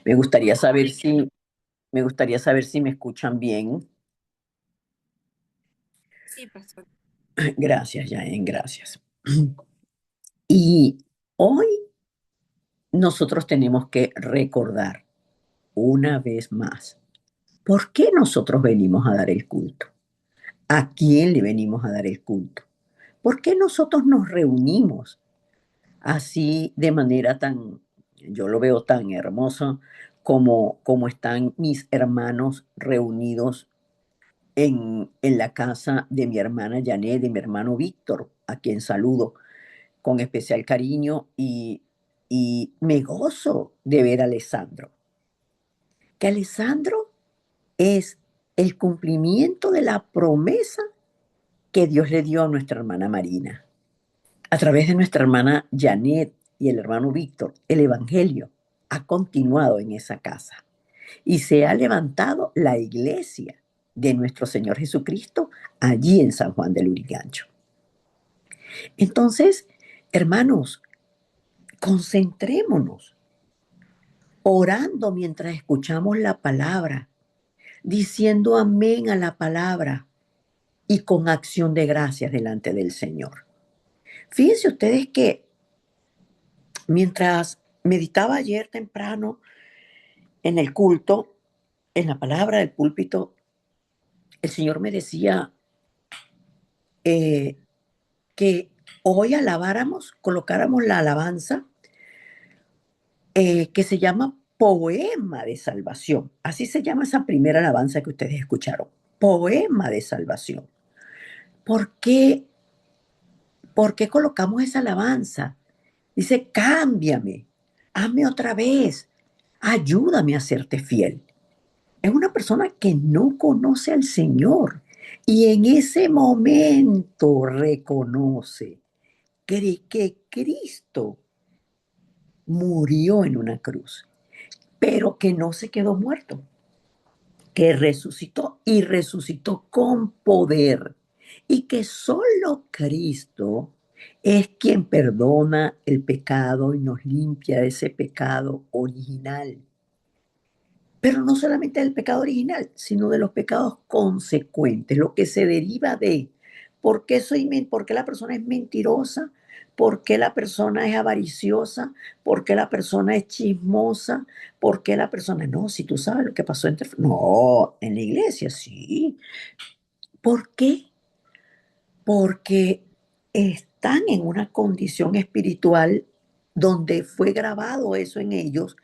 Me gustaría saber si, me gustaría saber si me escuchan bien. Sí, pastor. Gracias, Jaén, gracias. Y hoy nosotros tenemos que recordar una vez más por qué nosotros venimos a dar el culto. ¿A quién le venimos a dar el culto? ¿Por qué nosotros nos reunimos así de manera tan, yo lo veo tan hermoso como están mis hermanos reunidos en la casa de mi hermana Janet, de mi hermano Víctor, a quien saludo con especial cariño y me gozo de ver a Alessandro? Que Alessandro es el cumplimiento de la promesa que Dios le dio a nuestra hermana Marina. A través de nuestra hermana Janet y el hermano Víctor, el Evangelio ha continuado en esa casa y se ha levantado la iglesia de nuestro Señor Jesucristo allí en San Juan del Urigancho. Entonces, hermanos, concentrémonos orando mientras escuchamos la palabra, diciendo amén a la palabra y con acción de gracias delante del Señor. Fíjense ustedes que mientras meditaba ayer temprano en el culto, en la palabra del púlpito, el Señor me decía eh, que hoy alabáramos, colocáramos la alabanza que se llama Poema de Salvación. Así se llama esa primera alabanza que ustedes escucharon. Poema de Salvación. ¿Por qué, ¿Por qué colocamos esa alabanza? Dice, cámbiame, hazme otra vez, ayúdame a serte fiel. Es una persona que no conoce al Señor y en ese momento reconoce que Cristo murió en una cruz, pero que no se quedó muerto, que resucitó y resucitó con poder y que solo Cristo es quien perdona el pecado y nos limpia de ese pecado original. Pero no solamente del pecado original, sino de los pecados consecuentes, lo que se deriva de por qué la persona es mentirosa, por qué la persona es avariciosa, por qué la persona es chismosa, por qué la persona, no, si tú sabes lo que pasó entre, no, en la iglesia, sí. ¿Por qué? Porque están en una condición espiritual donde fue grabado eso en ellos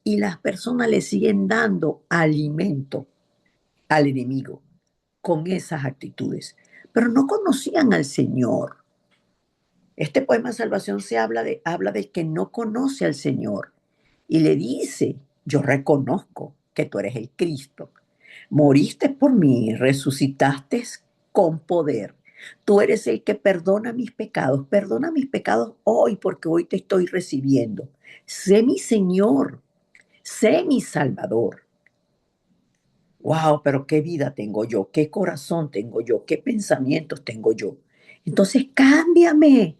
y las personas le siguen dando alimento al enemigo con esas actitudes, pero no conocían al Señor. Este poema de salvación habla del que no conoce al Señor y le dice, yo reconozco que tú eres el Cristo, moriste por mí, resucitaste con poder. Tú eres el que perdona mis pecados hoy porque hoy te estoy recibiendo. Sé mi Señor, sé mi Salvador. Wow, pero qué vida tengo yo, qué corazón tengo yo, qué pensamientos tengo yo. Entonces cámbiame,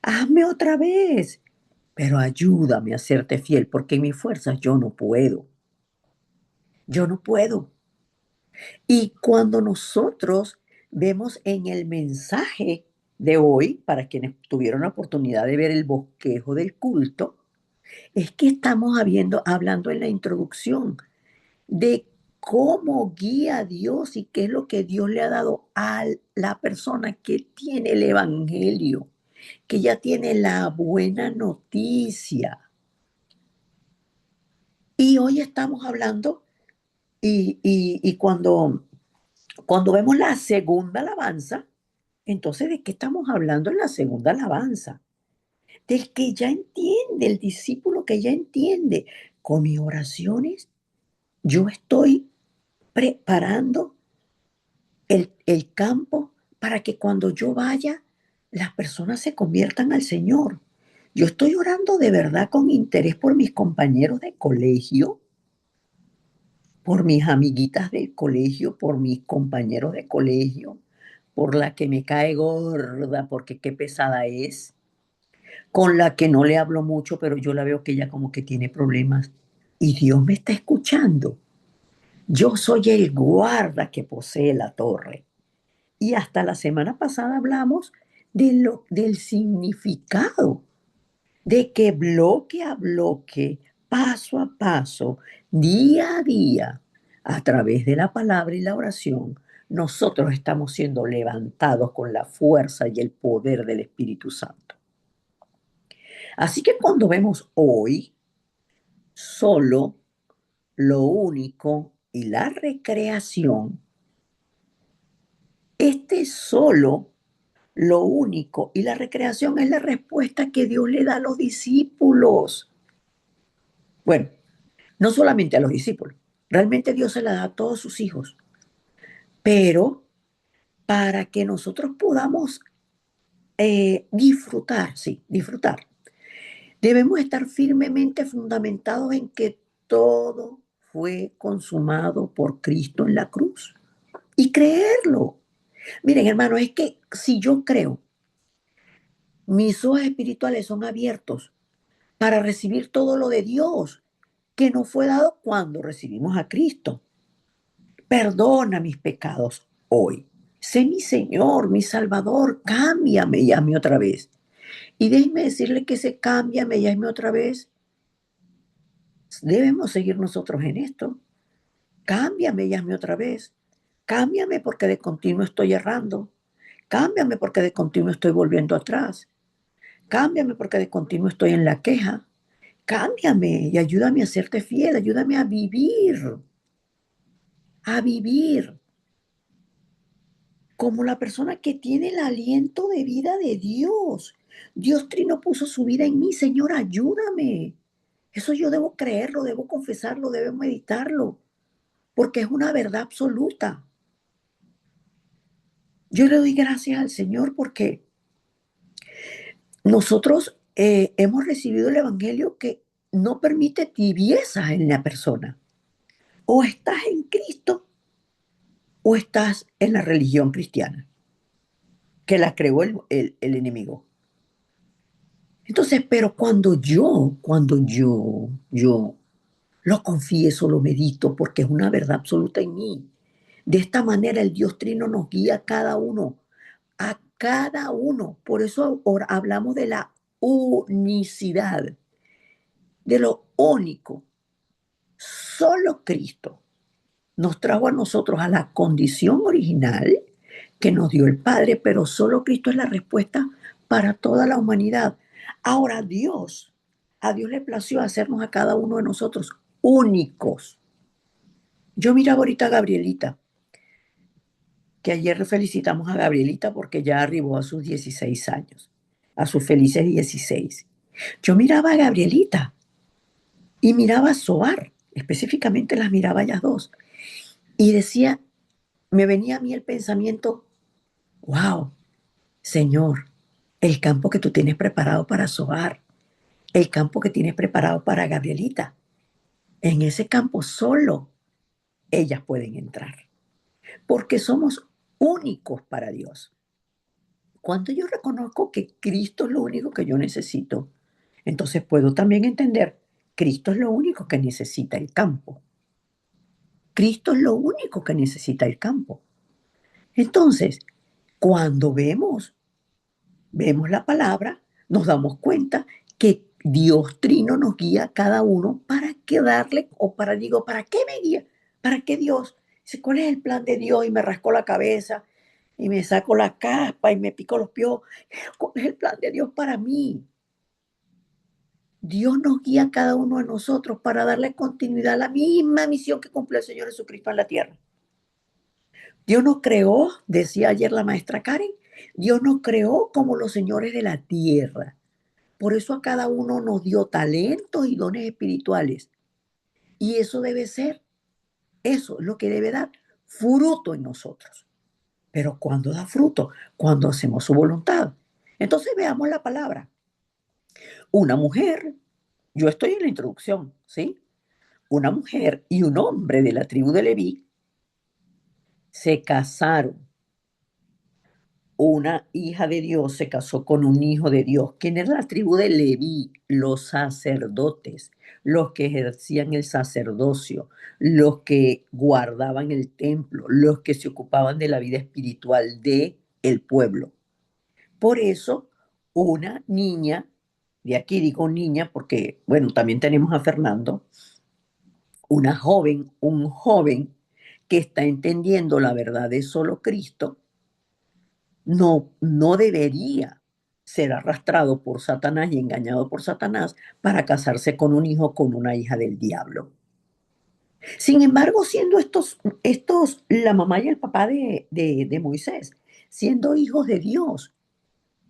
hazme otra vez, pero ayúdame a serte fiel, porque en mis fuerzas yo no puedo, yo no puedo. Y cuando nosotros vemos en el mensaje de hoy, para quienes tuvieron la oportunidad de ver el bosquejo del culto, es que estamos hablando en la introducción de cómo guía a Dios y qué es lo que Dios le ha dado a la persona que tiene el Evangelio, que ya tiene la buena noticia. Y hoy estamos hablando y cuando vemos la segunda alabanza, entonces ¿de qué estamos hablando en la segunda alabanza? Del que ya entiende, el discípulo que ya entiende. Con mis oraciones, yo estoy preparando el campo para que cuando yo vaya, las personas se conviertan al Señor. Yo estoy orando de verdad con interés por mis compañeros de colegio, por mis amiguitas del colegio, por mis compañeros de colegio, por la que me cae gorda porque qué pesada es, con la que no le hablo mucho, pero yo la veo que ella como que tiene problemas. y Dios me está escuchando. Yo soy el guarda que posee la torre. Y hasta la semana pasada hablamos del significado de que bloque a bloque, paso a paso, día a día, a través de la palabra y la oración, nosotros estamos siendo levantados con la fuerza y el poder del Espíritu Santo. Así que cuando vemos hoy solo lo único y la recreación, este solo lo único y la recreación es la respuesta que Dios le da a los discípulos. Bueno, no solamente a los discípulos, realmente Dios se la da a todos sus hijos, pero para que nosotros podamos disfrutar, sí, disfrutar, debemos estar firmemente fundamentados en que todo fue consumado por Cristo en la cruz y creerlo. Miren, hermano, es que si yo creo, mis ojos espirituales son abiertos para recibir todo lo de Dios que nos fue dado cuando recibimos a Cristo. Perdona mis pecados hoy. Sé mi Señor, mi Salvador. Cámbiame y hazme otra vez. Y déjeme decirle que ese cámbiame y hazme otra vez, debemos seguir nosotros en esto. Cámbiame y hazme otra vez. Cámbiame porque de continuo estoy errando. Cámbiame porque de continuo estoy volviendo atrás. Cámbiame porque de continuo estoy en la queja. Cámbiame y ayúdame a serte fiel. Ayúdame a vivir. A vivir como la persona que tiene el aliento de vida de Dios. Dios Trino puso su vida en mí, Señor, ayúdame. Eso yo debo creerlo, debo confesarlo, debo meditarlo, porque es una verdad absoluta. Yo le doy gracias al Señor porque nosotros hemos recibido el Evangelio que no permite tibieza en la persona. O estás en Cristo o estás en la religión cristiana, que la creó el enemigo. Entonces, pero cuando yo lo confieso, lo medito, porque es una verdad absoluta en mí. De esta manera el Dios Trino nos guía a cada uno, a cada uno. Por eso ahora hablamos de la unicidad, de lo único. Solo Cristo nos trajo a nosotros a la condición original que nos dio el Padre, pero solo Cristo es la respuesta para toda la humanidad. Ahora a Dios le plació hacernos a cada uno de nosotros únicos. Yo miraba ahorita a Gabrielita, que ayer felicitamos a Gabrielita porque ya arribó a sus 16 años, a sus felices 16. Yo miraba a Gabrielita y miraba a Soar, específicamente las miraba a ellas dos, y decía, me venía a mí el pensamiento, wow, Señor, el campo que tú tienes preparado para Soar, el campo que tienes preparado para Gabrielita, en ese campo solo ellas pueden entrar, porque somos únicos para Dios. Cuando yo reconozco que Cristo es lo único que yo necesito, entonces puedo también entender, Cristo es lo único que necesita el campo. Cristo es lo único que necesita el campo. Entonces, cuando vemos la palabra, nos damos cuenta que Dios Trino nos guía a cada uno para que darle, o para, digo, ¿para qué me guía? ¿Para qué Dios? Dice, ¿cuál es el plan de Dios? Y me rasco la cabeza, y me saco la caspa, y me pico los pies. ¿Cuál es el plan de Dios para mí? Dios nos guía a cada uno de nosotros para darle continuidad a la misma misión que cumplió el Señor Jesucristo en la tierra. Dios nos creó, decía ayer la maestra Karen, Dios nos creó como los señores de la tierra. Por eso a cada uno nos dio talentos y dones espirituales. Y eso debe ser, eso es lo que debe dar fruto en nosotros. Pero cuando da fruto, cuando hacemos su voluntad. Entonces veamos la palabra. Una mujer, yo estoy en la introducción, ¿sí? Una mujer y un hombre de la tribu de Leví se casaron una hija de Dios se casó con un hijo de Dios. ¿Quién era la tribu de Leví? Los sacerdotes, los que ejercían el sacerdocio, los que guardaban el templo, los que se ocupaban de la vida espiritual de el pueblo. Por eso, una niña, de aquí digo niña porque, bueno, también tenemos a Fernando, una joven, un joven que está entendiendo la verdad de solo Cristo, no debería ser arrastrado por Satanás y engañado por Satanás para casarse con un hijo, con una hija del diablo. Sin embargo, siendo la mamá y el papá de Moisés, siendo hijos de Dios,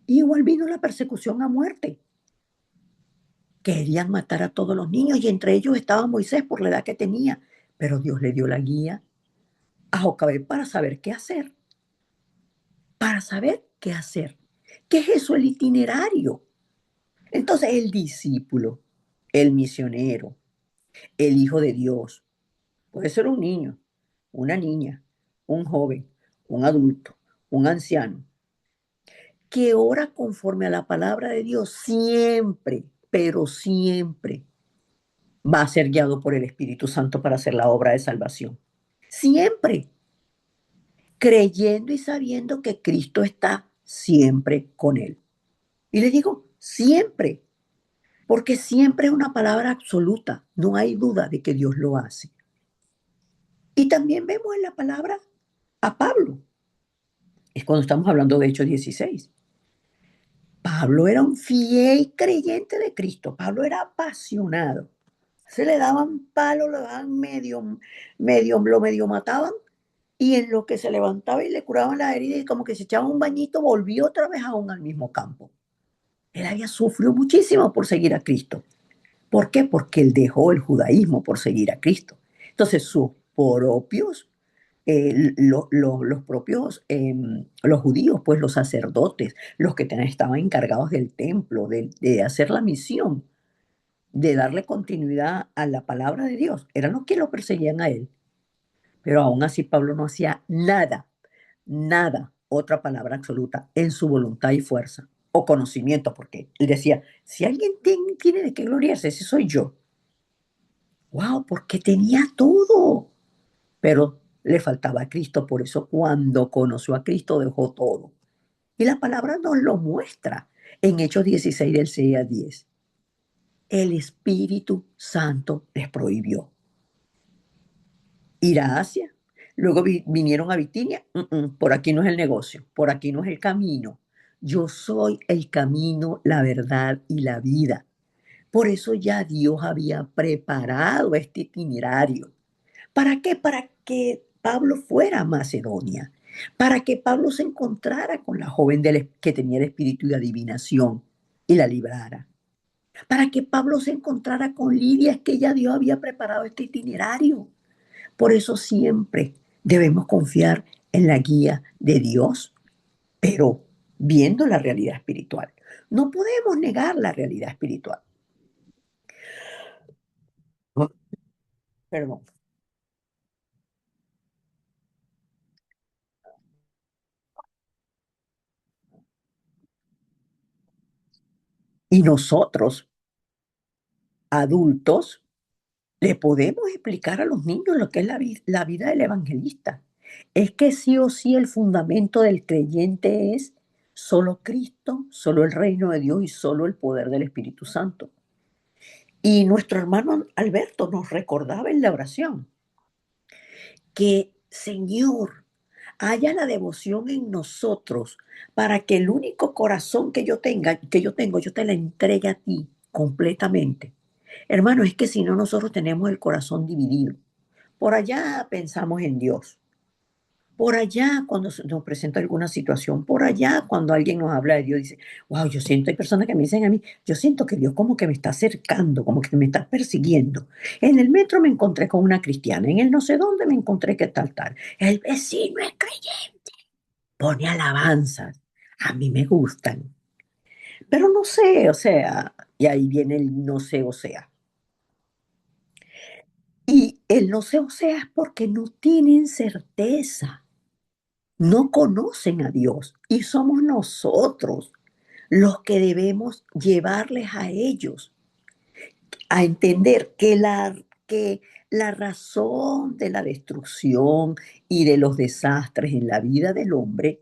igual vino la persecución a muerte. Querían matar a todos los niños y entre ellos estaba Moisés por la edad que tenía, pero Dios le dio la guía a Jocabed para saber qué hacer, para saber qué hacer. ¿Qué es eso, el itinerario? Entonces el discípulo, el misionero, el hijo de Dios, puede ser un niño, una niña, un joven, un adulto, un anciano, que ora conforme a la palabra de Dios siempre, pero siempre va a ser guiado por el Espíritu Santo para hacer la obra de salvación. Siempre, creyendo y sabiendo que Cristo está siempre con él. Y le digo, siempre, porque siempre es una palabra absoluta, no hay duda de que Dios lo hace. Y también vemos en la palabra a Pablo, es cuando estamos hablando de Hechos 16. Pablo era un fiel creyente de Cristo, Pablo era apasionado. Se le daban palos, le daban lo medio mataban, y en lo que se levantaba y le curaban las heridas y como que se echaba un bañito, volvió otra vez aún al mismo campo. Él había sufrido muchísimo por seguir a Cristo. ¿Por qué? Porque él dejó el judaísmo por seguir a Cristo. Entonces, sus propios, los propios, los judíos, pues los sacerdotes, los que estaban encargados del templo, de hacer la misión, de darle continuidad a la palabra de Dios, eran los que lo perseguían a él. Pero aún así Pablo no hacía nada, nada, otra palabra absoluta, en su voluntad y fuerza, o conocimiento, porque él decía, si alguien tiene de qué gloriarse, ese soy yo. Wow, porque tenía todo, pero le faltaba a Cristo, por eso cuando conoció a Cristo dejó todo. Y la palabra nos lo muestra en Hechos 16 del 6 al 10. El Espíritu Santo les prohibió ir a Asia. Luego vinieron a Bitinia. Por aquí no es el negocio, por aquí no es el camino. Yo soy el camino, la verdad y la vida. Por eso ya Dios había preparado este itinerario. ¿Para qué? Para que Pablo fuera a Macedonia, para que Pablo se encontrara con la joven que tenía el espíritu de adivinación y la librara, para que Pablo se encontrara con Lidia, es que ya Dios había preparado este itinerario. Por eso siempre debemos confiar en la guía de Dios, pero viendo la realidad espiritual. No podemos negar la realidad espiritual. Perdón. Y nosotros, adultos, le podemos explicar a los niños lo que es la vida del evangelista. Es que sí o sí el fundamento del creyente es solo Cristo, solo el reino de Dios y solo el poder del Espíritu Santo. Y nuestro hermano Alberto nos recordaba en la oración que, Señor, haya la devoción en nosotros para que el único corazón que yo tengo, yo te la entregue a ti completamente. Hermano, es que si no, nosotros tenemos el corazón dividido. Por allá pensamos en Dios. Por allá, cuando nos presenta alguna situación, por allá, cuando alguien nos habla de Dios, dice, wow, yo siento, hay personas que me dicen a mí, yo siento que Dios como que me está acercando, como que me está persiguiendo. En el metro me encontré con una cristiana, en el no sé dónde me encontré que tal, tal. El vecino es creyente, pone alabanzas, a mí me gustan, pero no sé, o sea, y ahí viene el no sé, o sea. Y el no sé, o sea, es porque no tienen certeza. no conocen a Dios y somos nosotros los que debemos llevarles a ellos a entender que la razón de la destrucción y de los desastres en la vida del hombre,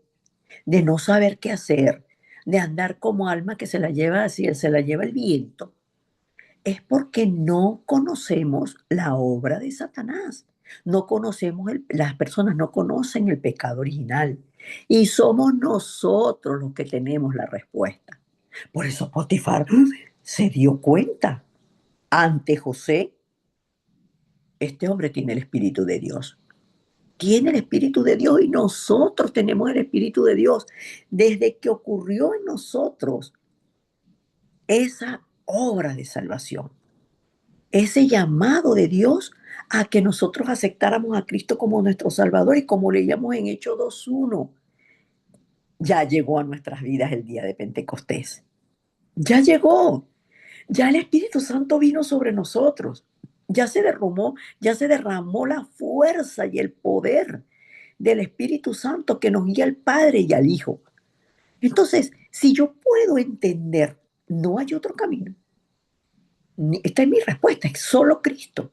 de no saber qué hacer, de andar como alma que se la lleva así, se la lleva el viento, es porque no conocemos la obra de Satanás. No conocemos, las personas no conocen el pecado original. Y somos nosotros los que tenemos la respuesta. Por eso Potifar se dio cuenta. Ante José, este hombre tiene el Espíritu de Dios. Tiene el Espíritu de Dios y nosotros tenemos el Espíritu de Dios. Desde que ocurrió en nosotros esa obra de salvación, ese llamado de Dios a que nosotros aceptáramos a Cristo como nuestro Salvador y como leíamos en Hechos 2:1, ya llegó a nuestras vidas el día de Pentecostés. Ya llegó, ya el Espíritu Santo vino sobre nosotros. Ya se derramó la fuerza y el poder del Espíritu Santo que nos guía al Padre y al Hijo. Entonces, si yo puedo entender, no hay otro camino. Esta es mi respuesta, es solo Cristo.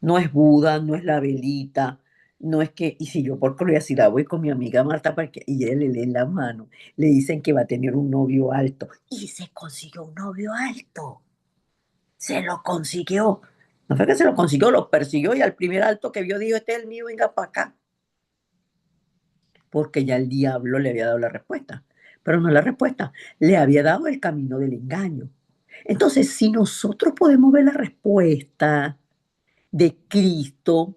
No es Buda, no es la velita, no es que, y si yo por curiosidad voy con mi amiga Marta para que, y ella le lee la mano, le dicen que va a tener un novio alto. Y se consiguió un novio alto. Se lo consiguió. No fue que se lo consiguió, lo persiguió y al primer alto que vio dijo, este es el mío, venga para acá. Porque ya el diablo le había dado la respuesta. Pero no la respuesta, le había dado el camino del engaño. Entonces, si nosotros podemos ver la respuesta de Cristo,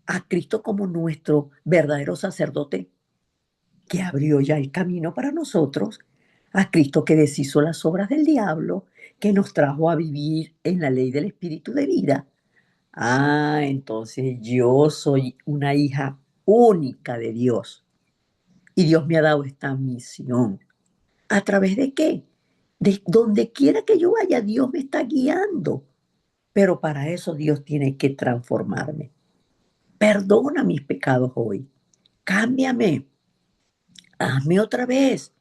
a Cristo como nuestro verdadero sacerdote, que abrió ya el camino para nosotros, a Cristo que deshizo las obras del diablo, que nos trajo a vivir en la ley del Espíritu de vida. Ah, entonces yo soy una hija única de Dios y Dios me ha dado esta misión. ¿A través de qué? De donde quiera que yo vaya, Dios me está guiando. Pero para eso Dios tiene que transformarme. Perdona mis pecados hoy. Cámbiame. Hazme otra vez.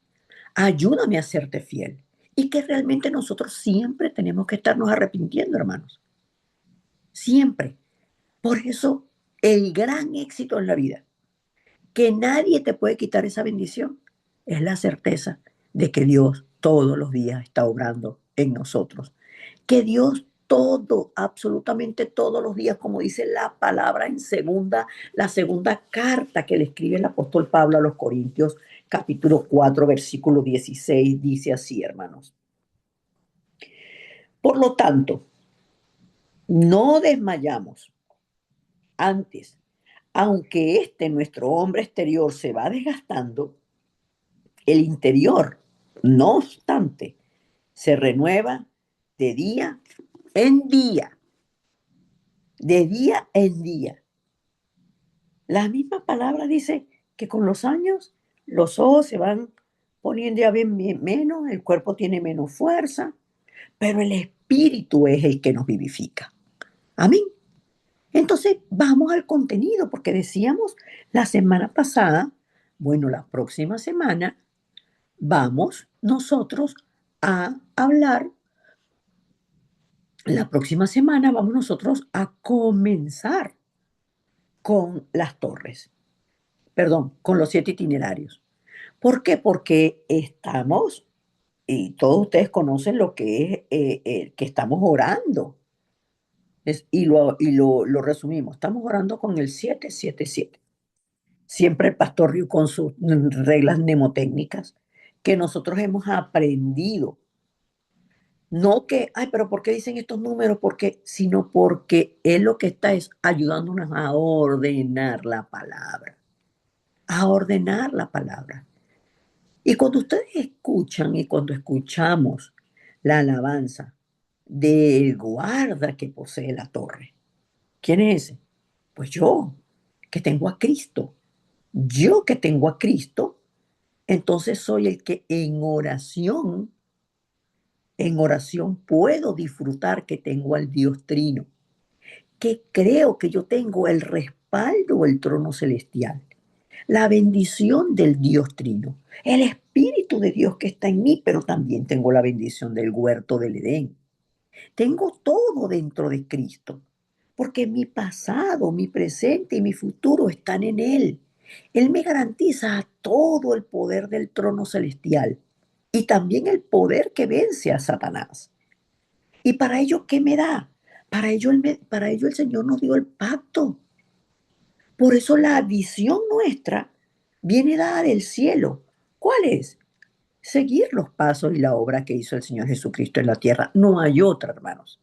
Ayúdame a serte fiel. Y que realmente nosotros siempre tenemos que estarnos arrepintiendo, hermanos. Siempre. Por eso, el gran éxito en la vida, que nadie te puede quitar esa bendición, es la certeza de que Dios todos los días está obrando en nosotros. Que Dios todo, absolutamente todos los días, como dice la palabra en la segunda carta que le escribe el apóstol Pablo a los Corintios, capítulo 4, versículo 16, dice así, hermanos. Por lo tanto, no desmayamos. Antes, aunque nuestro hombre exterior se va desgastando, el interior, no obstante, se renueva de día en día, de día en día. La misma palabra dice que con los años los ojos se van poniendo ya bien menos, el cuerpo tiene menos fuerza, pero el espíritu es el que nos vivifica. Amén. Entonces vamos al contenido, porque decíamos la semana pasada, bueno, la próxima semana vamos nosotros a hablar, la próxima semana vamos nosotros a comenzar con las torres, perdón, con los 7 itinerarios. ¿Por qué? Porque estamos, y todos ustedes conocen lo que es, que estamos orando. Lo resumimos, estamos orando con el 777. Siempre el pastor Ryu con sus reglas mnemotécnicas que nosotros hemos aprendido. No que, ay, pero ¿por qué dicen estos números? Porque, sino porque él lo que está es ayudándonos a ordenar la palabra, a ordenar la palabra. Y cuando ustedes escuchan y cuando escuchamos la alabanza del guarda que posee la torre, ¿quién es ese? Pues yo, que tengo a Cristo. Yo que tengo a Cristo, entonces soy el que en oración puedo disfrutar que tengo al Dios Trino, que creo que yo tengo el respaldo del trono celestial. la bendición del Dios Trino, el Espíritu de Dios que está en mí, pero también tengo la bendición del huerto del Edén. Tengo todo dentro de Cristo, porque mi pasado, mi presente y mi futuro están en Él. Él me garantiza todo el poder del trono celestial y también el poder que vence a Satanás. ¿Y para ello qué me da? Para ello el Señor nos dio el pacto. Por eso la visión nuestra viene dada del cielo. ¿Cuál es? Seguir los pasos y la obra que hizo el Señor Jesucristo en la tierra. No hay otra, hermanos.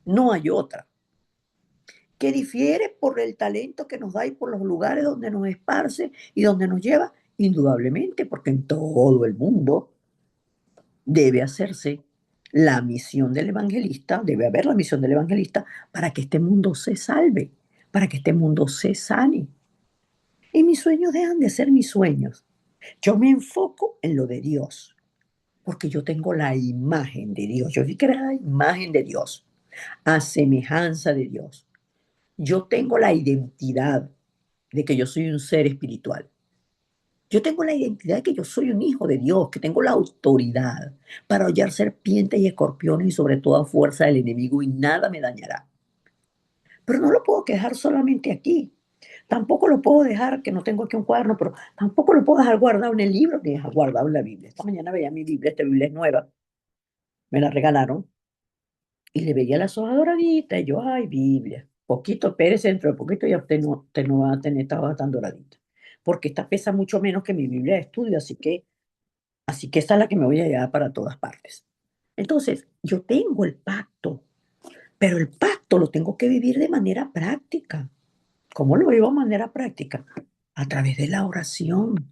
No hay otra. Que difiere por el talento que nos da y por los lugares donde nos esparce y donde nos lleva, indudablemente, porque en todo el mundo debe hacerse la misión del evangelista, debe haber la misión del evangelista para que este mundo se salve, para que este mundo se sane. Y mis sueños dejan de ser mis sueños. Yo me enfoco en lo de Dios, porque yo tengo la imagen de Dios. Yo fui creada a la imagen de Dios, a semejanza de Dios. Yo tengo la identidad de que yo soy un ser espiritual. Yo tengo la identidad de que yo soy un hijo de Dios, que tengo la autoridad para hollar serpientes y escorpiones y sobre toda fuerza del enemigo y nada me dañará. Pero no lo puedo dejar solamente aquí. Tampoco lo puedo dejar, que no tengo aquí un cuaderno, pero tampoco lo puedo dejar guardado en el libro ni dejar guardado en la Biblia. Esta mañana veía mi Biblia, esta Biblia es nueva, me la regalaron y le veía las hojas doraditas y yo, ay, Biblia, poquito, espérese, dentro de poquito ya usted no va a tener esta hoja tan doradita. Porque esta pesa mucho menos que mi Biblia de estudio, así que esta es la que me voy a llevar para todas partes. Entonces, yo tengo el pacto, pero el pacto lo tengo que vivir de manera práctica. ¿Cómo lo vivo de manera práctica? A través de la oración.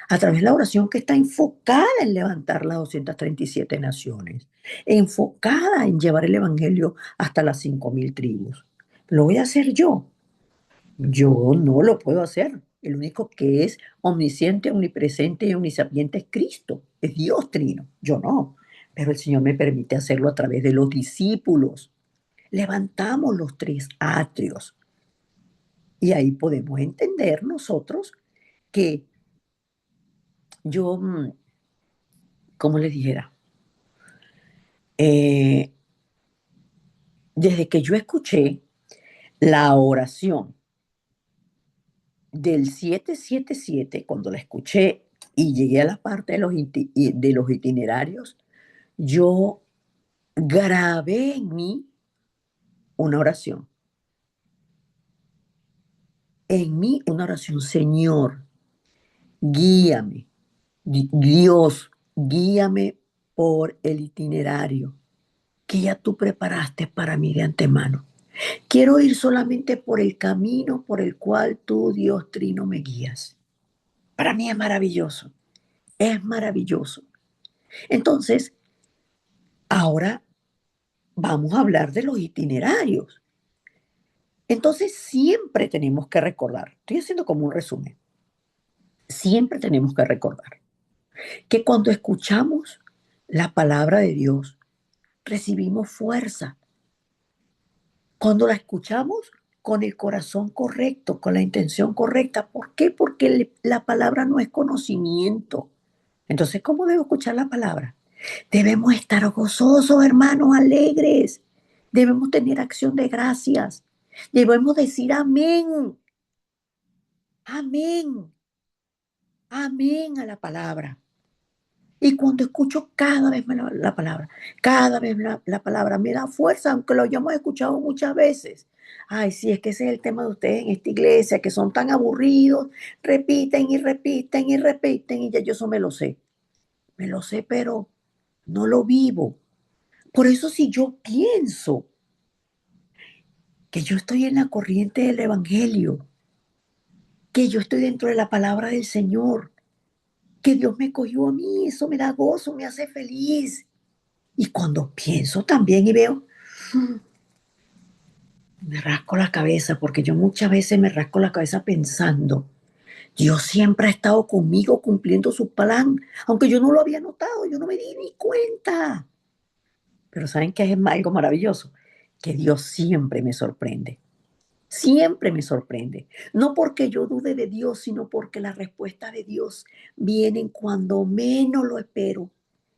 A través de la oración que está enfocada en levantar las 237 naciones, enfocada en llevar el Evangelio hasta las 5.000 tribus. ¿Lo voy a hacer yo? Yo no lo puedo hacer. El único que es omnisciente, omnipresente y omnisapiente es Cristo, es Dios Trino. Yo no. Pero el Señor me permite hacerlo a través de los discípulos. Levantamos los tres atrios y ahí podemos entender nosotros que yo, como les dijera, eh, desde que yo escuché la oración del 777, cuando la escuché y llegué a la parte de los itinerarios, yo grabé en mí una oración. En mí una oración, Señor, guíame. Dios, guíame por el itinerario que ya tú preparaste para mí de antemano. Quiero ir solamente por el camino por el cual tú, Dios Trino, me guías. Para mí es maravilloso, es maravilloso. Entonces, ahora vamos a hablar de los itinerarios. Entonces, siempre tenemos que recordar, estoy haciendo como un resumen, siempre tenemos que recordar que cuando escuchamos la palabra de Dios, recibimos fuerza. Cuando la escuchamos con el corazón correcto, con la intención correcta. ¿Por qué? Porque la palabra no es conocimiento. Entonces, ¿cómo debo escuchar la palabra? Debemos estar gozosos, hermanos, alegres. Debemos tener acción de gracias. Debemos decir amén, amén, amén a la palabra. Y cuando escucho cada vez más la palabra, cada vez la palabra me da fuerza, aunque lo hayamos escuchado muchas veces. Ay, sí, es que ese es el tema de ustedes en esta iglesia, que son tan aburridos, repiten y repiten y repiten, y ya yo eso me lo sé, pero no lo vivo. Por eso si yo pienso que yo estoy en la corriente del Evangelio, que yo estoy dentro de la palabra del Señor, que Dios me cogió a mí, eso me da gozo, me hace feliz. Y cuando pienso también y veo, me rasco la cabeza, porque yo muchas veces me rasco la cabeza pensando, Dios siempre ha estado conmigo cumpliendo su plan, aunque yo no lo había notado, yo no me di ni cuenta. Pero ¿saben qué es algo maravilloso? Que Dios siempre me sorprende. Siempre me sorprende. No porque yo dude de Dios, sino porque las respuestas de Dios vienen cuando menos lo espero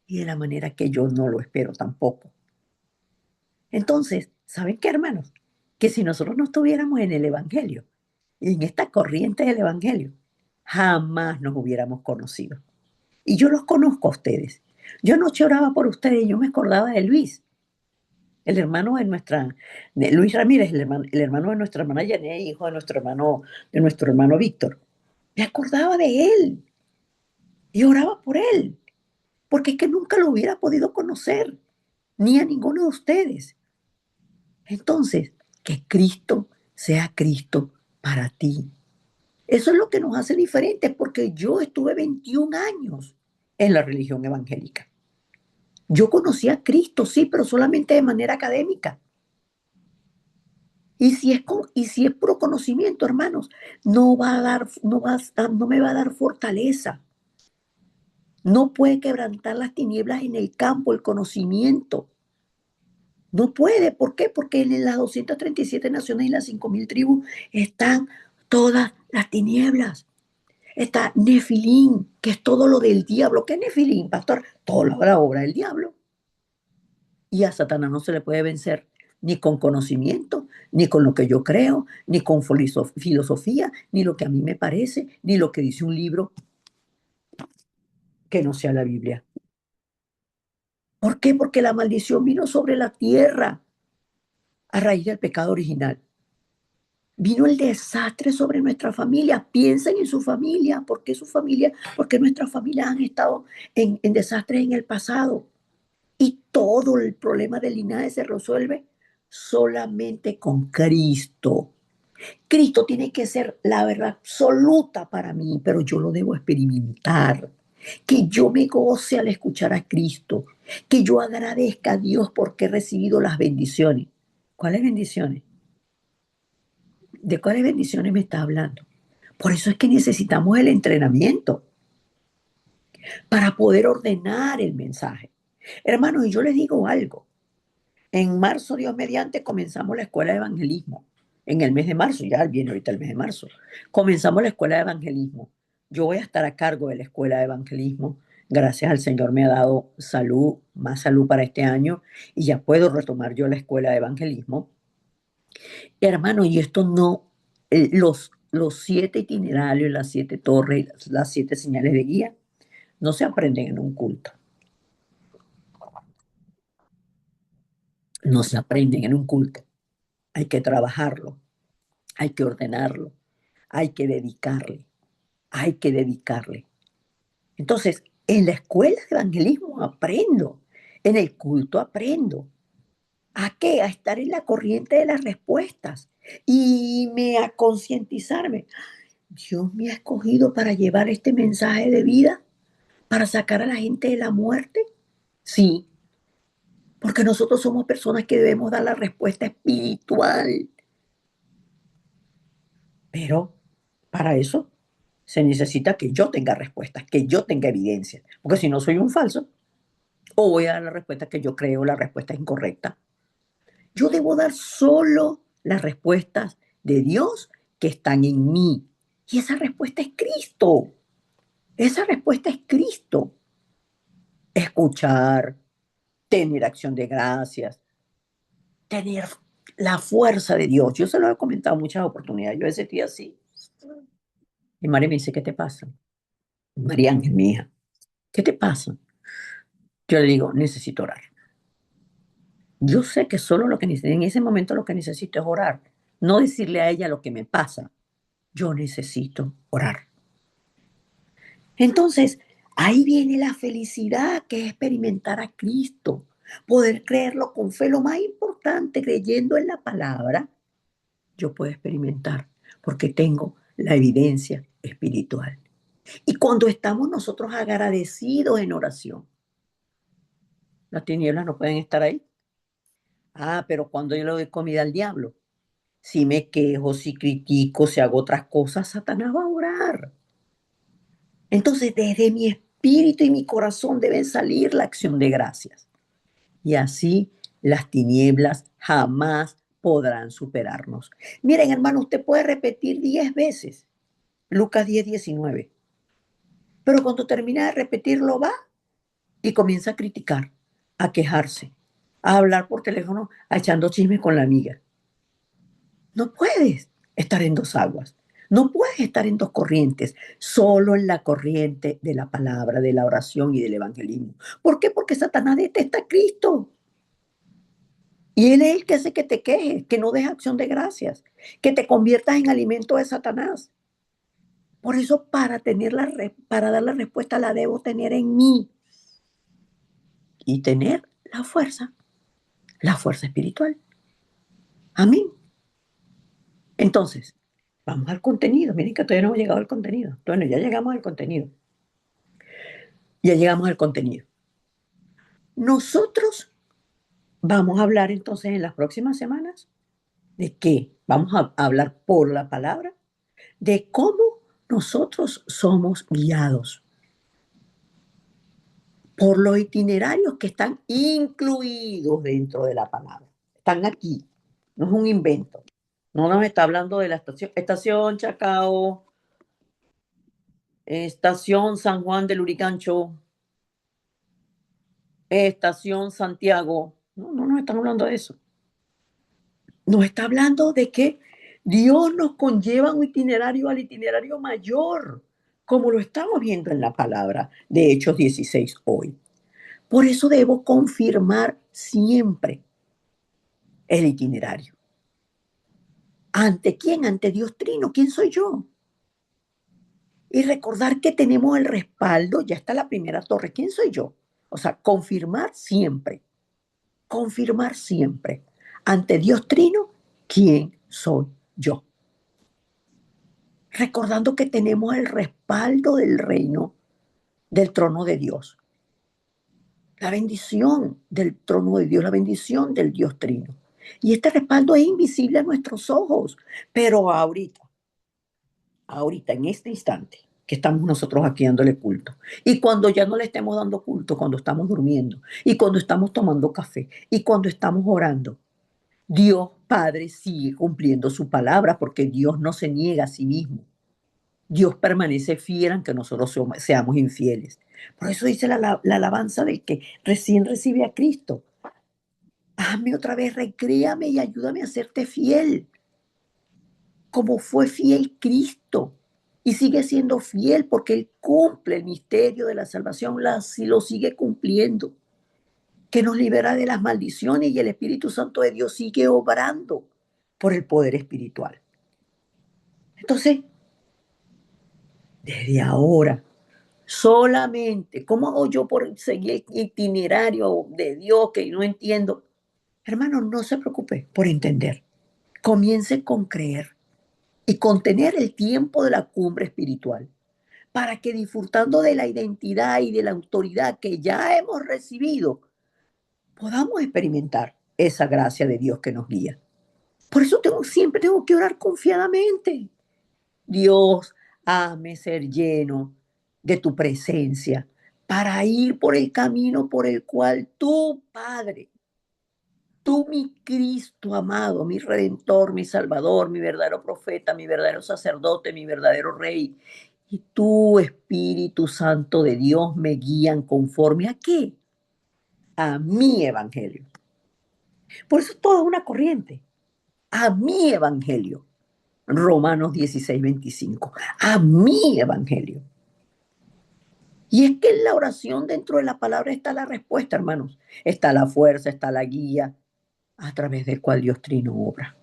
y de la manera que yo no lo espero tampoco. Entonces, ¿saben qué, hermanos? Que si nosotros no estuviéramos en el Evangelio y en esta corriente del Evangelio, jamás nos hubiéramos conocido. Y yo los conozco a ustedes. Yo anoche oraba por ustedes y yo me acordaba de Luis, el hermano de Luis Ramírez, el hermano de nuestra hermana Yané, hijo de nuestro hermano Víctor. Me acordaba de él y oraba por él, porque es que nunca lo hubiera podido conocer, ni a ninguno de ustedes. Entonces, que Cristo sea Cristo para ti. Eso es lo que nos hace diferentes, porque yo estuve 21 años en la religión evangélica. Yo conocí a Cristo, sí, pero solamente de manera académica. Y si es puro conocimiento, hermanos, no me va a dar fortaleza. No puede quebrantar las tinieblas en el campo, el conocimiento. No puede. ¿Por qué? Porque en las 237 naciones y las 5.000 tribus están todas las tinieblas. Está Nefilín, que es todo lo del diablo. ¿Qué es Nefilín, pastor? Toda la obra del diablo. Y a Satanás no se le puede vencer ni con conocimiento, ni con lo que yo creo, ni con filosofía, ni lo que a mí me parece, ni lo que dice un libro que no sea la Biblia. ¿Por qué? Porque la maldición vino sobre la tierra a raíz del pecado original. Vino el desastre sobre nuestra familia. Piensen en su familia. ¿Por qué su familia? Porque nuestras familias han estado en desastres en el pasado. Y todo el problema del linaje se resuelve solamente con Cristo. Cristo tiene que ser la verdad absoluta para mí, pero yo lo debo experimentar. Que yo me goce al escuchar a Cristo. Que yo agradezca a Dios porque he recibido las bendiciones. ¿Cuáles bendiciones? ¿De cuáles bendiciones me está hablando? Por eso es que necesitamos el entrenamiento para poder ordenar el mensaje. Hermanos, y yo les digo algo. En marzo, Dios mediante, comenzamos la escuela de evangelismo. En el mes de marzo, ya viene ahorita el mes de marzo, comenzamos la escuela de evangelismo. Yo voy a estar a cargo de la escuela de evangelismo. Gracias al Señor me ha dado salud, más salud para este año y ya puedo retomar yo la escuela de evangelismo. Hermano, y esto no, los 7 itinerarios, las 7 torres, las 7 señales de guía, no se aprenden en un culto, no se aprenden en un culto. Hay que trabajarlo, hay que ordenarlo, hay que dedicarle, hay que dedicarle. Entonces, en la escuela de evangelismo aprendo, en el culto aprendo. ¿A qué? A estar en la corriente de las respuestas a concientizarme. Dios me ha escogido para llevar este mensaje de vida, para sacar a la gente de la muerte. Sí, porque nosotros somos personas que debemos dar la respuesta espiritual. Pero para eso se necesita que yo tenga respuestas, que yo tenga evidencia. Porque si no soy un falso, o voy a dar la respuesta que yo creo, la respuesta incorrecta. Yo debo dar solo las respuestas de Dios que están en mí. Y esa respuesta es Cristo. Esa respuesta es Cristo. Escuchar, tener acción de gracias, tener la fuerza de Dios. Yo se lo he comentado en muchas oportunidades. Yo ese día así. Y María me dice, ¿qué te pasa? María Ángel, mi hija, ¿qué te pasa? Yo le digo, necesito orar. Yo sé que solo lo que en ese momento lo que necesito es orar. No decirle a ella lo que me pasa. Yo necesito orar. Entonces, ahí viene la felicidad que es experimentar a Cristo, poder creerlo con fe. Lo más importante, creyendo en la palabra, yo puedo experimentar porque tengo la evidencia espiritual. Y cuando estamos nosotros agradecidos en oración, las tinieblas no pueden estar ahí. Ah, pero cuando yo le doy comida al diablo, si me quejo, si critico, si hago otras cosas, Satanás va a orar. Entonces, desde mi espíritu y mi corazón deben salir la acción de gracias. Y así las tinieblas jamás podrán superarnos. Miren, hermano, usted puede repetir 10 veces Lucas 10:19, pero cuando termina de repetirlo va y comienza a criticar, a quejarse, a hablar por teléfono, a echando chismes con la amiga. No puedes estar en dos aguas. No puedes estar en dos corrientes, solo en la corriente de la palabra, de la oración y del evangelismo. ¿Por qué? Porque Satanás detesta a Cristo. Y él es el que hace que te quejes, que no des acción de gracias, que te conviertas en alimento de Satanás. Por eso, para dar la respuesta, la debo tener en mí y tener la fuerza espiritual. Amén. Entonces, vamos al contenido. Miren que todavía no hemos llegado al contenido. Bueno, ya llegamos al contenido. Ya llegamos al contenido. Nosotros vamos a hablar entonces en las próximas semanas de qué. Vamos a hablar por la palabra, de cómo nosotros somos guiados por los itinerarios que están incluidos dentro de la palabra. Están aquí. No es un invento. No nos está hablando de la estación Chacao, estación San Juan del Lurigancho, estación Santiago. No, no nos están hablando de eso. Nos está hablando de que Dios nos conlleva un itinerario al itinerario mayor, como lo estamos viendo en la palabra de Hechos 16 hoy. Por eso debo confirmar siempre el itinerario. ¿Ante quién? Ante Dios Trino. ¿Quién soy yo? Y recordar que tenemos el respaldo, ya está la primera torre. ¿Quién soy yo? O sea, confirmar siempre ante Dios Trino quién soy yo. Recordando que tenemos el respaldo del reino, del trono de Dios. La bendición del trono de Dios, la bendición del Dios Trino. Y este respaldo es invisible a nuestros ojos, pero ahorita, en este instante, que estamos nosotros aquí dándole culto. Y cuando ya no le estemos dando culto, cuando estamos durmiendo, y cuando estamos tomando café, y cuando estamos orando, Dios Padre sigue cumpliendo su palabra porque Dios no se niega a sí mismo. Dios permanece fiel aunque nosotros seamos infieles. Por eso dice la alabanza del que recién recibe a Cristo. Hazme otra vez, recréame y ayúdame a serte fiel, como fue fiel Cristo. Y sigue siendo fiel porque Él cumple el misterio de la salvación, lo sigue cumpliendo, que nos libera de las maldiciones y el Espíritu Santo de Dios sigue obrando por el poder espiritual. Entonces, desde ahora, solamente, ¿cómo hago yo por seguir el itinerario de Dios que no entiendo? Hermano, no se preocupe por entender. Comience con creer y con tener el tiempo de la cumbre espiritual, para que disfrutando de la identidad y de la autoridad que ya hemos recibido, podamos experimentar esa gracia de Dios que nos guía. Por eso siempre tengo que orar confiadamente. Dios, hazme ser lleno de tu presencia para ir por el camino por el cual tú, Padre, tú, mi Cristo amado, mi Redentor, mi Salvador, mi verdadero profeta, mi verdadero sacerdote, mi verdadero Rey, y tú, Espíritu Santo de Dios, me guían conforme a qué? A mi evangelio. Por eso es toda una corriente. A mi evangelio. Romanos 16:25. A mi evangelio. Y es que en la oración dentro de la palabra está la respuesta, hermanos. Está la fuerza, está la guía a través del cual Dios Trino obra.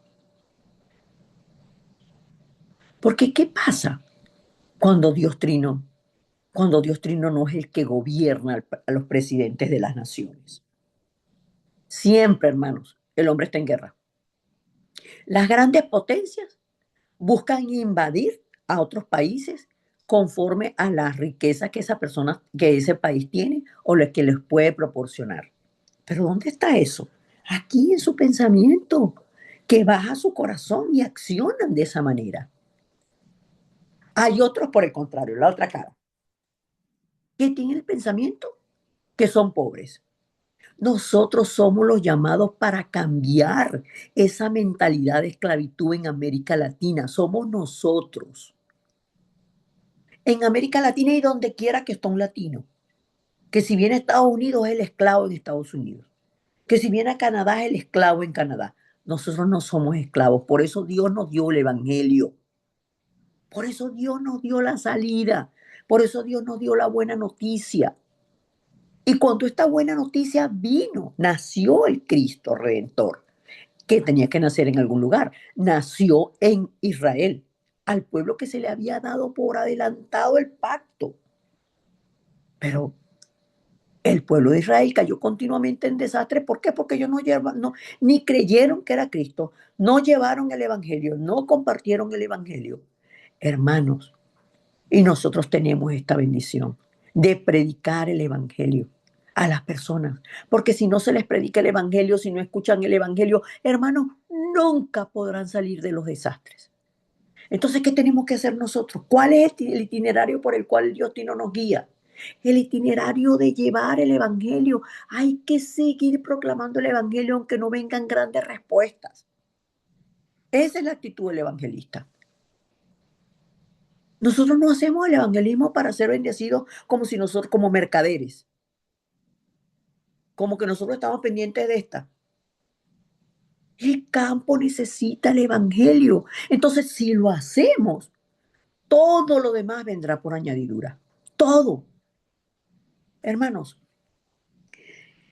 Porque ¿qué pasa cuando Dios Trino, cuando Dios Trino no es el que gobierna a los presidentes de las naciones? Siempre, hermanos, el hombre está en guerra. Las grandes potencias buscan invadir a otros países conforme a la riqueza que que ese país tiene o lo que les puede proporcionar. Pero ¿dónde está eso? Aquí en su pensamiento, que baja su corazón y accionan de esa manera. Hay otros, por el contrario, la otra cara, que tienen el pensamiento que son pobres, Nosotros somos los llamados para cambiar esa mentalidad de esclavitud en América Latina. Somos nosotros. En América Latina y donde quiera que está un latino. Que si viene a Estados Unidos es el esclavo en Estados Unidos. Que si viene a Canadá es el esclavo en Canadá. Nosotros no somos esclavos. Por eso Dios nos dio el Evangelio. Por eso Dios nos dio la salida. Por eso Dios nos dio la buena noticia. Y cuando esta buena noticia vino, nació el Cristo Redentor, que tenía que nacer en algún lugar. Nació en Israel, al pueblo que se le había dado por adelantado el pacto. Pero el pueblo de Israel cayó continuamente en desastre. ¿Por qué? Porque ellos ni creyeron que era Cristo, no llevaron el Evangelio, no compartieron el Evangelio. Hermanos, y nosotros tenemos esta bendición de predicar el Evangelio a las personas. Porque si no se les predica el Evangelio, si no escuchan el Evangelio, hermanos, nunca podrán salir de los desastres. Entonces, ¿qué tenemos que hacer nosotros? ¿Cuál es el itinerario por el cual Dios nos guía? El itinerario de llevar el Evangelio. Hay que seguir proclamando el Evangelio aunque no vengan grandes respuestas. Esa es la actitud del evangelista. Nosotros no hacemos el evangelismo para ser bendecidos como si nosotros, como mercaderes, como que nosotros estamos pendientes de esta. El campo necesita el evangelio. Entonces, si lo hacemos, todo lo demás vendrá por añadidura. Todo. Hermanos,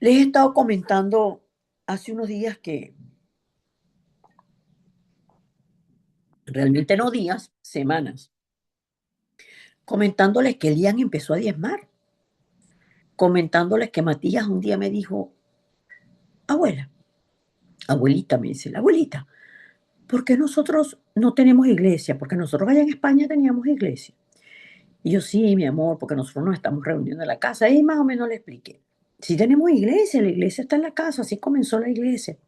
les he estado comentando hace unos días que realmente no días, semanas, comentándoles que Elian empezó a diezmar, comentándoles que Matías un día me dijo, abuela, abuelita, me dice, la abuelita, ¿por qué nosotros no tenemos iglesia? Porque nosotros allá en España teníamos iglesia. Y yo, sí, mi amor, porque nosotros nos estamos reuniendo en la casa. Y más o menos le expliqué. Sí tenemos iglesia, la iglesia está en la casa, así comenzó la iglesia.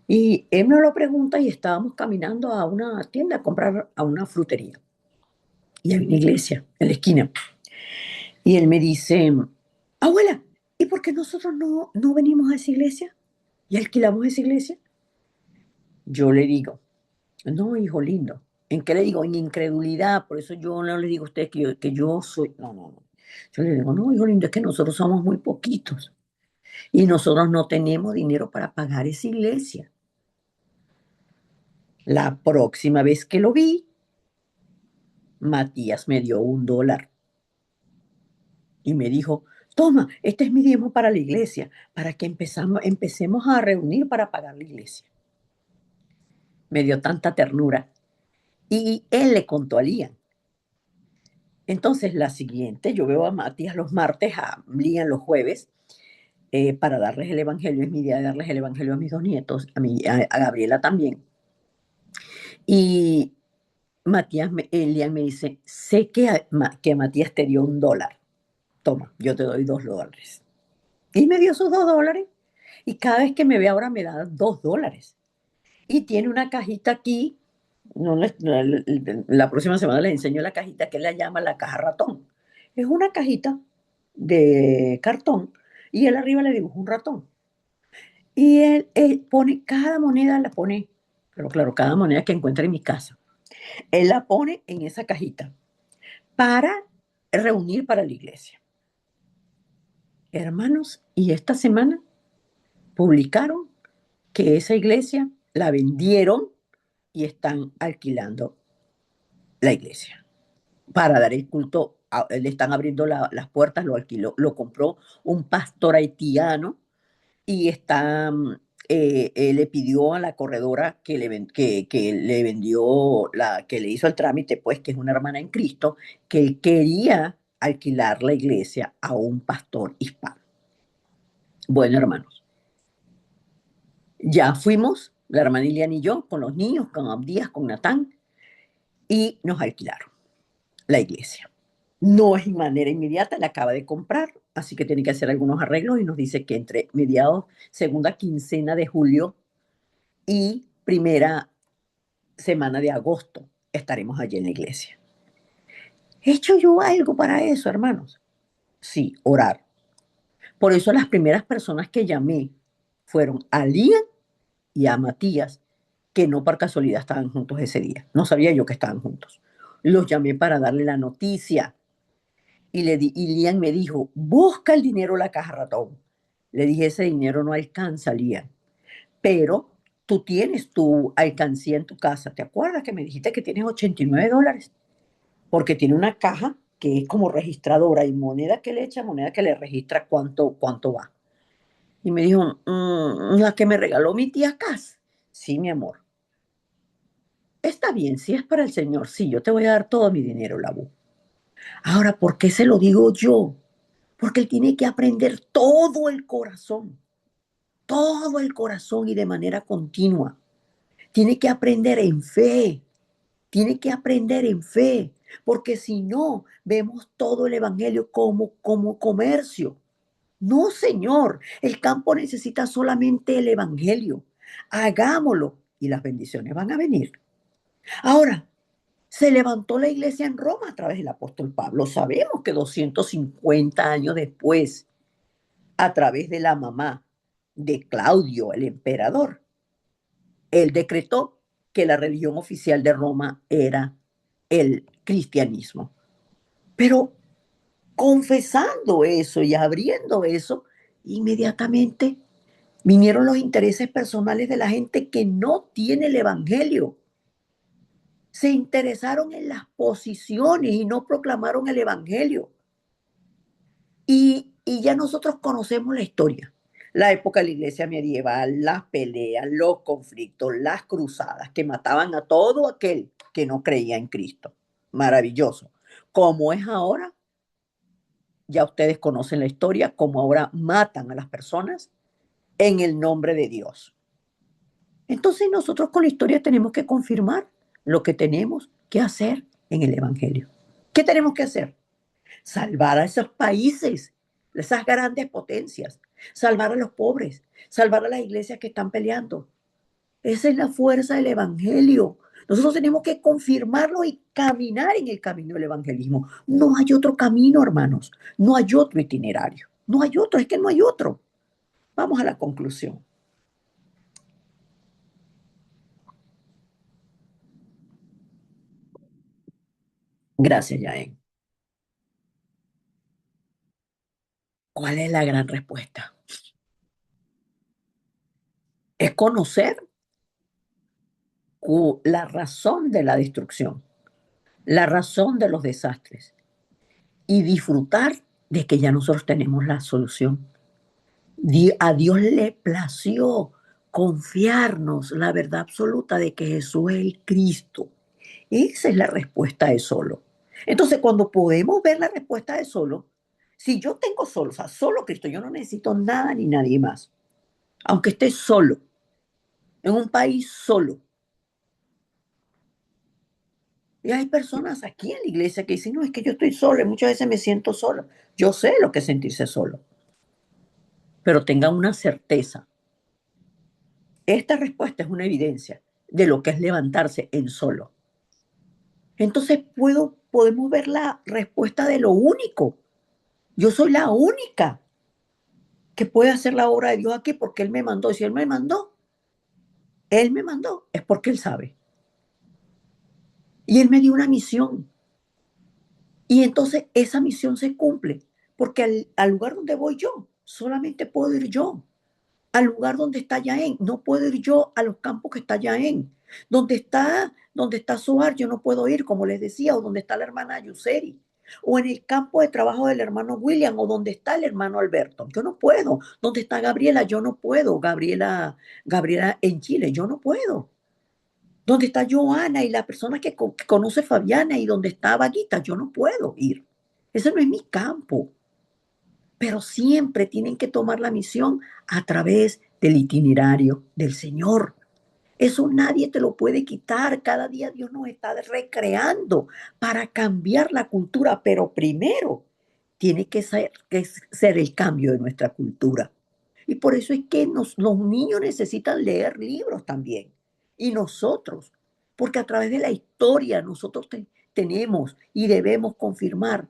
Y él me lo pregunta y estábamos caminando a una tienda a comprar a una frutería. Y hay una iglesia en la esquina. Y él me dice, abuela, ¿y por qué nosotros no venimos a esa iglesia y alquilamos esa iglesia? Yo le digo, no, hijo lindo. ¿En qué le digo? En incredulidad. Por eso yo no le digo a ustedes que yo soy. No, no, no. Yo le digo, no, hijo lindo, es que nosotros somos muy poquitos y nosotros no tenemos dinero para pagar esa iglesia. La próxima vez que lo vi, Matías me dio $1 y me dijo, toma, este es mi diezmo para la iglesia, para que empecemos a reunir para pagar la iglesia. Me dio tanta ternura. Y él le contó a Lian. Entonces, la siguiente, yo veo a Matías los martes, a Lian los jueves, para darles el evangelio. Es mi día de darles el evangelio a mis dos nietos, a Gabriela también. Y Lian me dice, sé que Matías te dio $1. Toma, yo te doy $2. Y me dio sus $2. Y cada vez que me ve ahora me da $2. Y tiene una cajita aquí. No, la próxima semana les enseño la cajita que él la llama la caja ratón. Es una cajita de cartón y él arriba le dibuja un ratón. Y él pone, cada moneda la pone, pero claro, cada moneda que encuentra en mi casa, él la pone en esa cajita para reunir para la iglesia. Hermanos, y esta semana publicaron que esa iglesia la vendieron y están alquilando la iglesia para dar el culto. Le están abriendo las puertas, lo alquiló, lo compró un pastor haitiano y le pidió a la corredora que le vendió, que le hizo el trámite, pues que es una hermana en Cristo, que él quería alquilar la iglesia a un pastor hispano. Bueno, hermanos, ya fuimos, la hermana Ilian y yo, con los niños, con Abdías, con Natán, y nos alquilaron la iglesia. No es de manera inmediata, la acaba de comprar, así que tiene que hacer algunos arreglos y nos dice que entre mediados, segunda quincena de julio y primera semana de agosto estaremos allí en la iglesia. ¿He hecho yo algo para eso, hermanos? Sí, orar. Por eso las primeras personas que llamé fueron a Lian y a Matías, que no por casualidad estaban juntos ese día. No sabía yo que estaban juntos. Los llamé para darle la noticia y Lian me dijo, busca el dinero en la caja ratón. Le dije, ese dinero no alcanza, Lian, pero tú tienes tu alcancía en tu casa. ¿Te acuerdas que me dijiste que tienes $89? Porque tiene una caja que es como registradora y moneda que le echa, moneda que le registra cuánto va. Y me dijo, la que me regaló mi tía Cas. Sí, mi amor. Está bien, si es para el Señor, sí, yo te voy a dar todo mi dinero, Labu. Ahora, ¿por qué se lo digo yo? Porque él tiene que aprender todo el corazón y de manera continua. Tiene que aprender en fe, tiene que aprender en fe, porque si no, vemos todo el evangelio como comercio. No, señor, el campo necesita solamente el evangelio. Hagámoslo y las bendiciones van a venir. Ahora, se levantó la iglesia en Roma a través del apóstol Pablo. Sabemos que 250 años después, a través de la mamá de Claudio, el emperador, él decretó que la religión oficial de Roma era el cristianismo. Pero confesando eso y abriendo eso, inmediatamente vinieron los intereses personales de la gente que no tiene el evangelio. Se interesaron en las posiciones y no proclamaron el evangelio. Y ya nosotros conocemos la historia. La época de la iglesia medieval, las peleas, los conflictos, las cruzadas que mataban a todo aquel que no creía en Cristo. Maravilloso. Como es ahora, ya ustedes conocen la historia, como ahora matan a las personas en el nombre de Dios. Entonces nosotros con la historia tenemos que confirmar lo que tenemos que hacer en el Evangelio. ¿Qué tenemos que hacer? Salvar a esos países, esas grandes potencias, salvar a los pobres, salvar a las iglesias que están peleando. Esa es la fuerza del Evangelio. Nosotros tenemos que confirmarlo y caminar en el camino del evangelismo. No hay otro camino, hermanos. No hay otro itinerario. No hay otro, es que no hay otro. Vamos a la conclusión. Gracias, Yael. ¿Cuál es la gran respuesta? Es conocer la razón de la destrucción, la razón de los desastres y disfrutar de que ya nosotros tenemos la solución. A Dios le plació confiarnos la verdad absoluta de que Jesús es el Cristo. Esa es la respuesta de solo. Entonces, cuando podemos ver la respuesta de solo, si yo tengo solo, o sea, solo Cristo, yo no necesito nada ni nadie más, aunque esté solo, en un país solo. Y hay personas aquí en la iglesia que dicen, no, es que yo estoy solo y muchas veces me siento solo. Yo sé lo que es sentirse solo, pero tengan una certeza. Esta respuesta es una evidencia de lo que es levantarse en solo. Entonces podemos ver la respuesta de lo único. Yo soy la única que puede hacer la obra de Dios aquí porque Él me mandó. Y si Él me mandó, es porque Él sabe. Y Él me dio una misión. Y entonces esa misión se cumple porque al lugar donde voy yo, solamente puedo ir yo. Al lugar donde está Yaén, no puedo ir yo a los campos que está Yaén. Donde está Suar, yo no puedo ir, como les decía, o donde está la hermana Yuseri, o en el campo de trabajo del hermano William, o donde está el hermano Alberto. Yo no puedo. Donde está Gabriela, yo no puedo. Gabriela en Chile, yo no puedo. Donde está Joana y la persona que conoce Fabiana y donde está Vaguita, yo no puedo ir. Ese no es mi campo. Pero siempre tienen que tomar la misión a través del itinerario del Señor. Eso nadie te lo puede quitar. Cada día Dios nos está recreando para cambiar la cultura, pero primero tiene que ser el cambio de nuestra cultura. Y por eso es que los niños necesitan leer libros también. Y nosotros, porque a través de la historia nosotros tenemos y debemos confirmar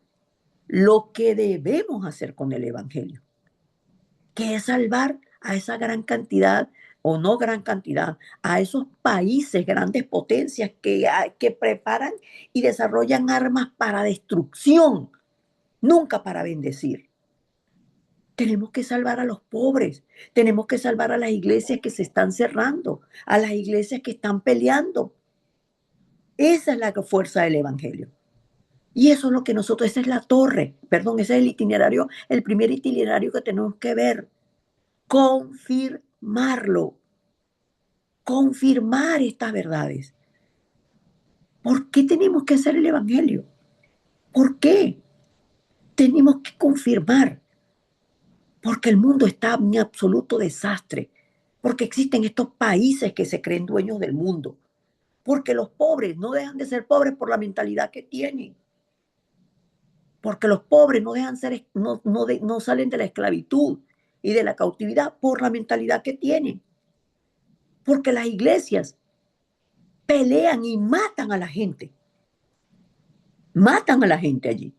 lo que debemos hacer con el Evangelio. que es salvar a esa gran cantidad, o no gran cantidad, a esos países, grandes potencias que preparan y desarrollan armas para destrucción, nunca para bendecir. Tenemos que salvar a los pobres, tenemos que salvar a las iglesias que se están cerrando, a las iglesias que están peleando. Esa es la fuerza del Evangelio. Y eso es lo que nosotros, esa es la torre, perdón, ese es el itinerario, el primer itinerario que tenemos que ver. Confirmarlo, confirmar estas verdades. ¿Por qué tenemos que hacer el Evangelio? ¿Por qué? Tenemos que confirmar, porque el mundo está en absoluto desastre, porque existen estos países que se creen dueños del mundo, porque los pobres no dejan de ser pobres por la mentalidad que tienen, porque los pobres no dejan ser, no salen de la esclavitud y de la cautividad por la mentalidad que tienen, porque las iglesias pelean y matan a la gente allí.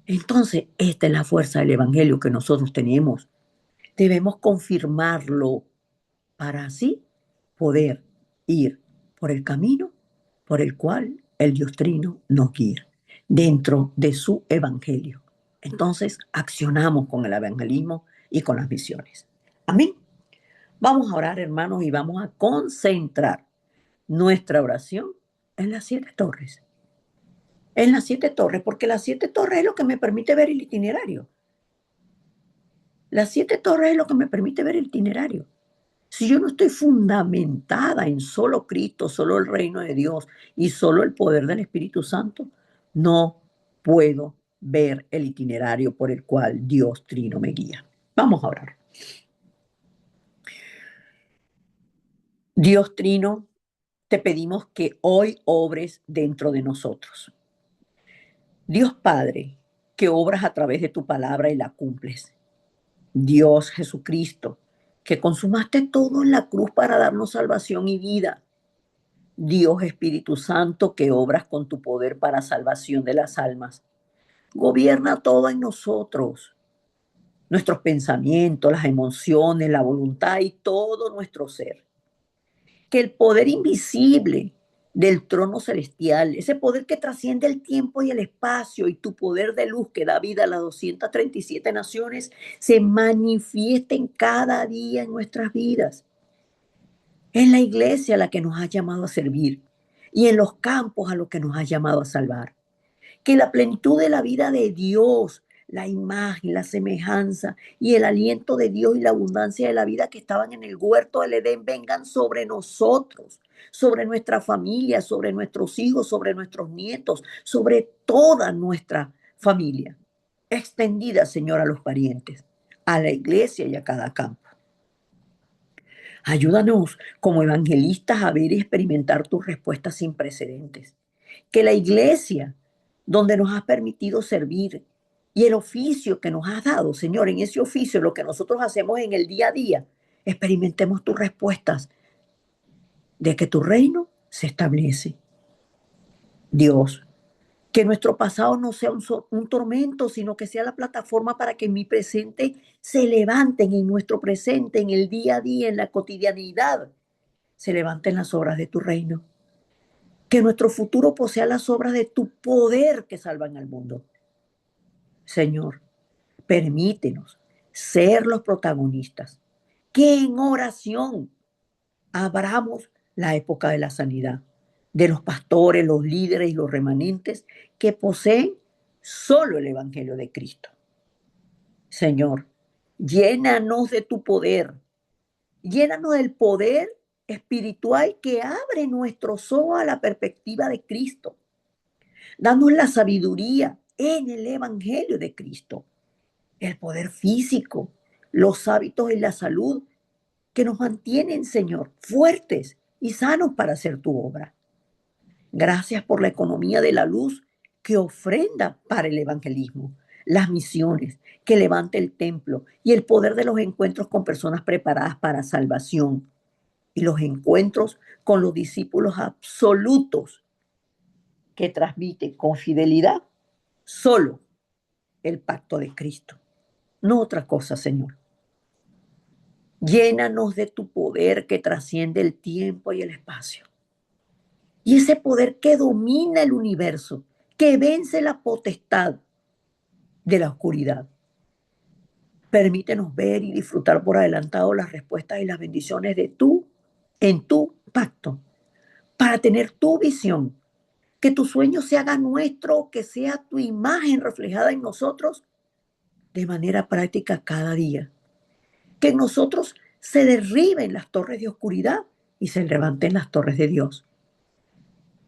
Entonces, esta es la fuerza del Evangelio que nosotros tenemos. Debemos confirmarlo para así poder ir por el camino por el cual el Dios Trino nos guía dentro de su Evangelio. Entonces, accionamos con el evangelismo y con las misiones. Amén. Vamos a orar, hermanos, y vamos a concentrar nuestra oración en las 7 torres. En las 7 torres, porque las 7 torres es lo que me permite ver el itinerario. Las 7 torres es lo que me permite ver el itinerario. Si yo no estoy fundamentada en solo Cristo, solo el reino de Dios y solo el poder del Espíritu Santo, no puedo ver el itinerario por el cual Dios Trino me guía. Vamos a orar. Dios Trino, te pedimos que hoy obres dentro de nosotros. Dios Padre, que obras a través de tu palabra y la cumples. Dios Jesucristo, que consumaste todo en la cruz para darnos salvación y vida. Dios Espíritu Santo, que obras con tu poder para salvación de las almas. Gobierna todo en nosotros, nuestros pensamientos, las emociones, la voluntad y todo nuestro ser. Que el poder invisible del trono celestial, ese poder que trasciende el tiempo y el espacio y tu poder de luz que da vida a las 237 naciones, se manifieste en cada día en nuestras vidas. En la iglesia a la que nos ha llamado a servir y en los campos a los que nos ha llamado a salvar. Que la plenitud de la vida de Dios, la imagen, la semejanza y el aliento de Dios y la abundancia de la vida que estaban en el huerto del Edén vengan sobre nosotros, sobre nuestra familia, sobre nuestros hijos, sobre nuestros nietos, sobre toda nuestra familia. Extendida, Señor, a los parientes, a la iglesia y a cada campo. Ayúdanos como evangelistas a ver y experimentar tus respuestas sin precedentes. Que la iglesia, donde nos has permitido servir, y el oficio que nos has dado, Señor, en ese oficio, lo que nosotros hacemos en el día a día, experimentemos tus respuestas de que tu reino se establece. Dios, que nuestro pasado no sea un tormento, sino que sea la plataforma para que en mi presente se levanten en nuestro presente, en el día a día, en la cotidianidad, se levanten las obras de tu reino. Que nuestro futuro posea las obras de tu poder que salvan al mundo. Señor, permítenos ser los protagonistas. Que en oración abramos la época de la sanidad, de los pastores, los líderes y los remanentes que poseen solo el Evangelio de Cristo. Señor, llénanos de tu poder. Llénanos del poder espiritual que abre nuestros ojos a la perspectiva de Cristo. Danos la sabiduría en el Evangelio de Cristo, el poder físico, los hábitos y la salud que nos mantienen, Señor, fuertes y sanos para hacer tu obra. Gracias por la economía de la luz que ofrenda para el evangelismo, las misiones, que levante el templo y el poder de los encuentros con personas preparadas para salvación y los encuentros con los discípulos absolutos que transmiten con fidelidad solo el pacto de Cristo. no otra cosa, Señor. Llénanos de tu poder que trasciende el tiempo y el espacio. Y ese poder que domina el universo, que vence la potestad de la oscuridad. Permítenos ver y disfrutar por adelantado las respuestas y las bendiciones de tú en tu pacto, para tener tu visión, que tu sueño se haga nuestro, que sea tu imagen reflejada en nosotros de manera práctica cada día. Que en nosotros se derriben las torres de oscuridad y se levanten las torres de Dios.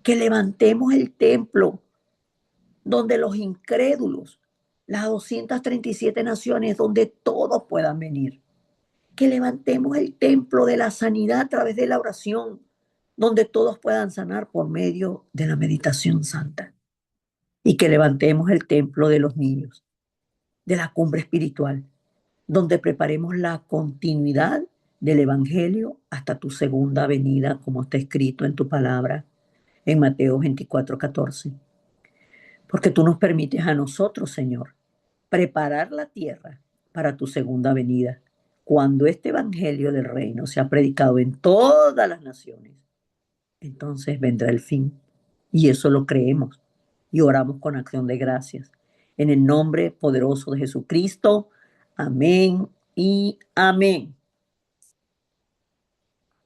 Que levantemos el templo donde los incrédulos, las 237 naciones, donde todos puedan venir. Que levantemos el templo de la sanidad a través de la oración, donde todos puedan sanar por medio de la meditación santa. Y que levantemos el templo de los niños, de la cumbre espiritual, donde preparemos la continuidad del Evangelio hasta tu segunda venida, como está escrito en tu palabra en Mateo 24:14. Porque tú nos permites a nosotros, Señor, preparar la tierra para tu segunda venida, cuando este Evangelio del reino sea predicado en todas las naciones. Entonces vendrá el fin. Y eso lo creemos y oramos con acción de gracias. En el nombre poderoso de Jesucristo. Amén y amén.